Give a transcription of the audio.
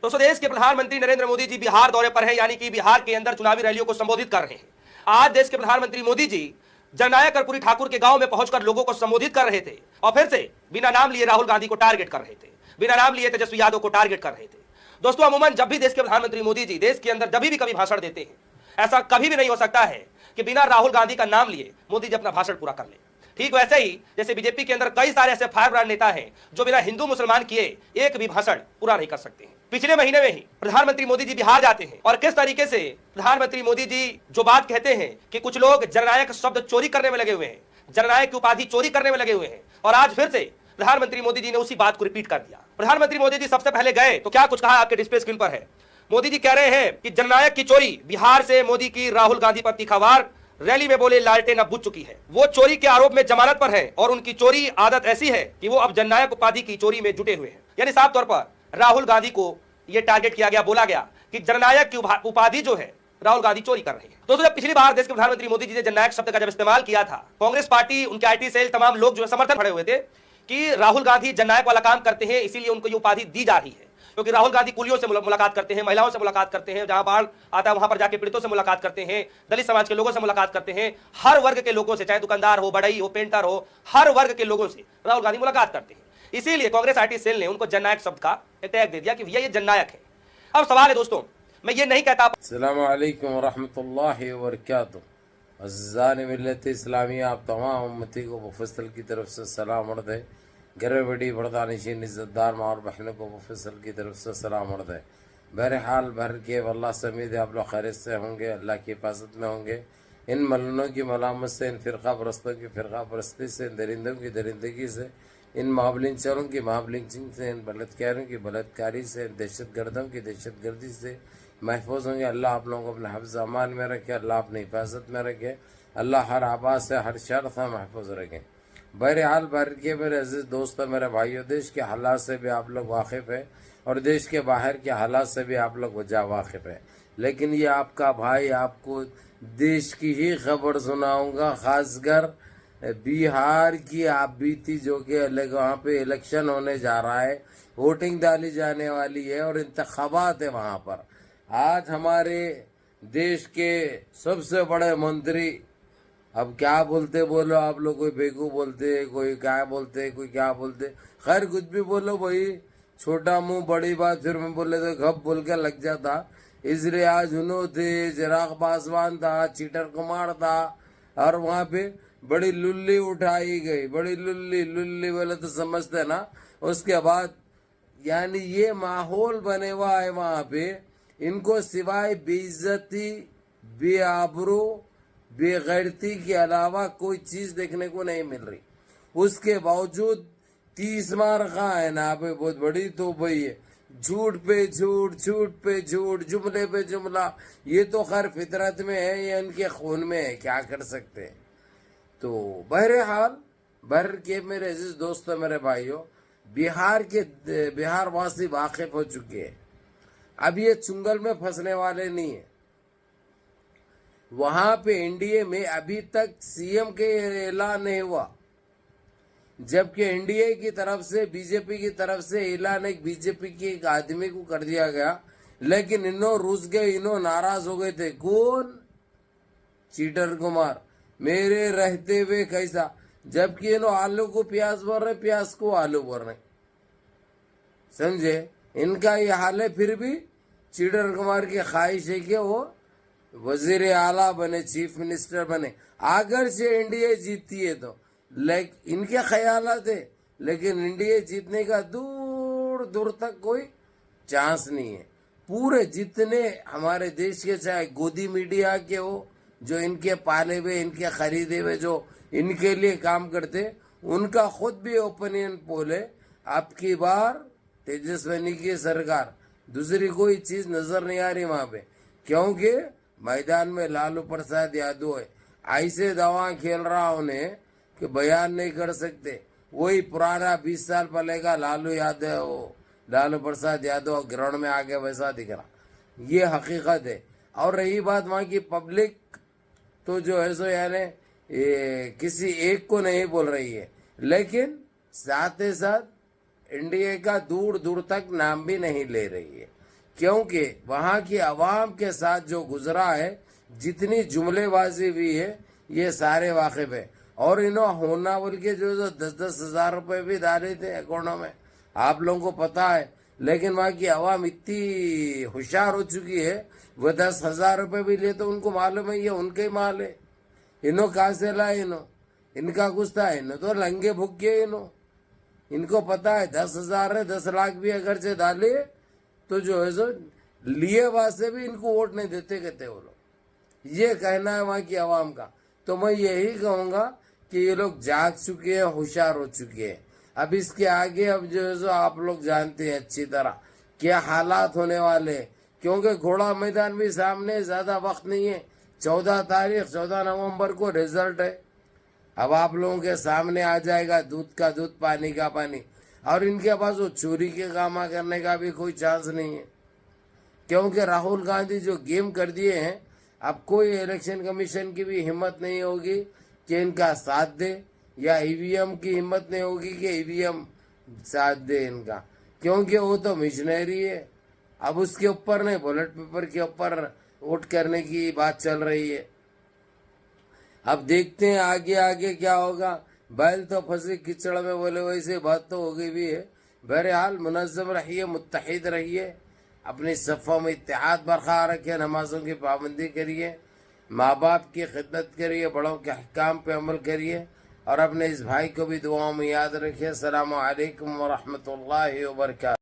दोस्तों, देश के प्रधानमंत्री नरेंद्र मोदी जी बिहार दौरे पर हैं, यानी कि बिहार के अंदर चुनावी रैलियों को संबोधित कर रहे हैं। आज देश के प्रधानमंत्री मोदी जी जननायक कर्पूरी ठाकुर के गांव में पहुंचकर लोगों को संबोधित कर रहे थे और फिर से बिना नाम लिए राहुल गांधी को टारगेट कर रहे थे, बिना नाम लिए तेजस्वी यादव को टारगेट कर रहे थे। दोस्तों, अमूमन जब भी देश के प्रधानमंत्री मोदी जी देश के अंदर जब भी कभी भाषण देते हैं, ऐसा कभी भी नहीं हो सकता है कि बिना राहुल गांधी का नाम लिए मोदी जी अपना भाषण पूरा कर ले। ठीक वैसे ही जैसे बीजेपी के अंदर कई सारे ऐसे फायर ब्रांड नेता हैं जो बिना हिंदू मुसलमान किए एक भी भाषण पूरा नहीं कर सकते हैं। पिछले महीने में ही प्रधानमंत्री मोदी जी बिहार जाते हैं और किस तरीके से प्रधानमंत्री मोदी जी जो बात कहते हैं कि कुछ लोग जननायक शब्द चोरी करने में लगे हुए हैं, जननायक की उपाधि चोरी करने में लगे हुए हैं, और आज फिर से प्रधानमंत्री मोदी जी ने उसी बात को रिपीट कर दिया। प्रधानमंत्री मोदी जी सबसे पहले गए तो क्या कुछ कहा, आपके डिस्प्ले स्क्रीन पर है। मोदी जी कह रहे हैं कि जननायक की चोरी बिहार से मोदी की राहुल गांधी पर तीखावार रैली में बोले लालटेन अब बुझ चुकी है। वो चोरी के आरोप में जमानत पर है और उनकी चोरी आदत ऐसी है कि वो अब जननायक उपाधि की चोरी में जुटे हुए हैं। यानी साफ तौर पर राहुल गांधी को यह टारगेट किया गया, बोला गया कि जननायक की उपाधि जो है राहुल गांधी चोरी कर रहे हैं। दोस्तों, जब पिछली बार देश के प्रधानमंत्री मोदी जी ने जननायक शब्द का जब इस्तेमाल किया था, कांग्रेस पार्टी, उनके आईटी सेल, तमाम लोग जो है समर्थन खड़े हुए थे कि राहुल गांधी जननायक वाला काम करते हैं, इसीलिए उनको ये उपाधि दी जा रही है। क्योंकि राहुल गांधी कुलियों से मुलाकात करते हैं, महिलाओं से मुलाकात करते हैं, जहां बाढ़ आता है वहां पर जाके पीड़ितों से मुलाकात करते हैं, दलित समाज के लोगों से मुलाकात करते हैं, हर वर्ग के लोगों से, चाहे दुकानदार हो, बढ़ई हो, पेंटर हो, हर वर्ग के लोगों से राहुल गांधी मुलाकात करते हैं। इसीलिए कांग्रेस आईटी सेल ने उनको जननायक शब्द का टैग दे दिया कि भैया ये जननायक है। अब सवाल है दोस्तों, मैं ये नहीं कहता। अस्सलाम वालेकुम व रहमतुल्लाहि व बरकातुहू। अज़्ज़ान मिल्लत इस्लामिया, आप तमाम उम्मती को मुफस्सल की तरफ से सलाम अर्ज़ है। घर बड़ी बड़दानिशीन इज़्ज़तदार माँ और बहनों को मुफस्सल की तरफ से सलाम अर्ज़ है। बहरहाल भर के अल्लाह से उम्मीद है आप लोग खैरियत से होंगे, अल्लाह की हिफाजत में होंगे। इन मलनों की मलामत से, इन फ़िरक़ा परस्तों की फ़िरक़ा परस्ती से, इन दरिंदों की दरिंदगी से, इन महाबलिंचरों की महाबलिंचिंग से, इन बलात्कारियों की बलात्कारी से, इन दहशत गर्दों की दहशत गर्दी से महफूज होंगे। अल्लाह आप लोगों को अपने हिफ्ज़ अमान में रखे, अल्लाह अपनी हिफाजत में रखे, अल्लाह हर आबाद से, हर शर से महफूज रखें। बहरहाल भर के मेरे अजीज़ दोस्तों, मेरे भाइयों, देश के हालात से भी आप लोग वाकिफ़ है और देश के बाहर के हालात से भी आप लोग वजह वाकिफ़ है। लेकिन ये आपका भाई आपको देश की ही खबर सुनाऊंगा, खासकर बिहार की आप बीती, जो कि वहाँ पे इलेक्शन होने जा रहा है, वोटिंग डाली जाने वाली है और इंतखाबात है वहाँ पर। आज हमारे देश के सबसे बड़े मंत्री, अब क्या बोलते बोलो आप लोग, कोई बेकूफ बोलते, कोई क्या बोलते, कोई क्या बोलते, खैर कुछ भी बोलो भाई, छोटा मुंह बड़ी बात, फिर मैं बोले तो घप बोल के लग जाता। इसलिए आज उन्होंने थे, चिराग पासवान था, चीटर कुमार था और वहाँ पे बड़ी लुल्ली उठाई गई, बड़ी लुल्ली, लुल्ली बोले तो समझते ना। उसके बाद यानी ये माहौल बने हुआ है वहाँ पे, इनको सिवाय बेइज्जती, बेआबरू, बेगैरती के अलावा कोई चीज देखने को नहीं मिल रही। उसके बावजूद 30 मार खा है ना पे बहुत बड़ी तो भाई है, झूठ पे झूठ, झूठ पे झूठ, जुमले पे जुमला। ये तो खैर फितरत में है, ये इनके खून में है, क्या कर सकते हैं। तो बहरहाल भर के मेरे अजीज दोस्तों, मेरे भाइयों, बिहार वासी वाकिफ हो चुके हैं। अब ये चुंगल में फंसने वाले नहीं है। वहां पे एनडीए में अभी तक सीएम के ऐलान नहीं हुआ, जबकि एनडीए की तरफ से, बीजेपी की तरफ से ऐलान एक बीजेपी के एक आदमी को कर दिया गया, लेकिन इन्हों रूस गए, इन्हों नाराज हो गए थे। कौन? चीटर कुमार, मेरे रहते हुए कैसा, जबकि इन्हों आलू को प्याज बोल रहे, प्याज को आलू बोल रहे, समझे। इनका ये हाल है। फिर भी चीटर कुमार की ख्वाहिश है कि वो वजीर आला बने, चीफ मिनिस्टर बने, अगर से एनडीए जीतती है तो। लेकिन इनके ख्यालात है, लेकिन एनडीए जीतने का दूर दूर तक कोई चांस नहीं है। पूरे जितने हमारे देश के, चाहे गोदी मीडिया के हो, जो इनके पाले हुए, इनके खरीदे हुए, जो इनके लिए काम करते, उनका खुद भी ओपिनियन पोल है, अब की बार तेजस्वी की सरकार, दूसरी कोई चीज नजर नहीं आ रही वहां पे, क्योंकि मैदान में लालू प्रसाद यादव है। ऐसे दवा खेल रहा उन्हें कि बयान नहीं कर सकते। वही पुराना 20 साल पहले का लालू प्रसाद यादव ग्राउंड में आगे वैसा दिख रहा, ये हकीकत है। और रही बात वहाँ की पब्लिक, तो जो है सो यानी किसी एक को नहीं बोल रही है, लेकिन साथ ही साथ एनडीए का दूर दूर तक नाम भी नहीं ले रही है। क्योंकि वहाँ की आवाम के साथ जो गुजरा है, जितनी जुमलेबाजी हुई है, ये सारे वाकिफ है। और इन्हों होना बोल के जो 10-10 हज़ार रुपए भी डाले थे अकाउंटों में, आप लोगों को पता है। लेकिन वहाँ की आवाम इतनी होशियार हो चुकी है, वो 10,000 रुपए भी ले तो उनको मालूम है ये उनके ही माल है। इन्हों कहाँ से लाए, इनका कुछ था, इन्हों तो लंगे भुक्के। इनको पता है 10,000 है, 10 लाख भी अगर से डाले तो जो है सो लिए वास्ते भी इनको वोट नहीं देते कहते वो लोग। ये कहना है वहाँ की आवाम का। तो मैं यही कहूँगा कि ये लोग जाग चुके हैं, होशियार हो चुके हैं। अब इसके आगे अब जो है सो आप लोग जानते हैं अच्छी तरह क्या हालात होने वाले, क्योंकि घोड़ा मैदान भी सामने, ज्यादा वक्त नहीं है। 14 नवंबर को रिजल्ट है। अब आप लोगों के सामने आ जाएगा, दूध का दूध, पानी का पानी। और इनके पास वो चोरी के काम करने का भी कोई चांस नहीं है, क्योंकि राहुल गांधी जो गेम कर दिए हैं, अब कोई इलेक्शन कमीशन की भी हिम्मत नहीं होगी कि इनका साथ दे, या ईवीएम की हिम्मत नहीं होगी कि ईवीएम साथ दे इनका, क्योंकि वो तो मिशनरी है। अब उसके ऊपर नहीं, बैलेट पेपर के ऊपर वोट करने की बात चल रही है। अब देखते हैं आगे आगे क्या होगा। बैल तो फंसे कीचड़ में, बोले वैसे बात तो हो गई भी है। बहरहाल मुनज़्ज़म रहिए, मुत्तहिद रहिए, अपनी सफ़ों में इत्तेहाद बरकरार रखिए, नमाजों की पाबंदी करिए, माँ बाप की खिदमत करिए, बड़ों के अहकाम पे अमल करिए, और अपने इस भाई को भी दुआओं में याद रखिए। अस्सलामु अलैकुम व रहमतुल्लाहि व बरकातहू।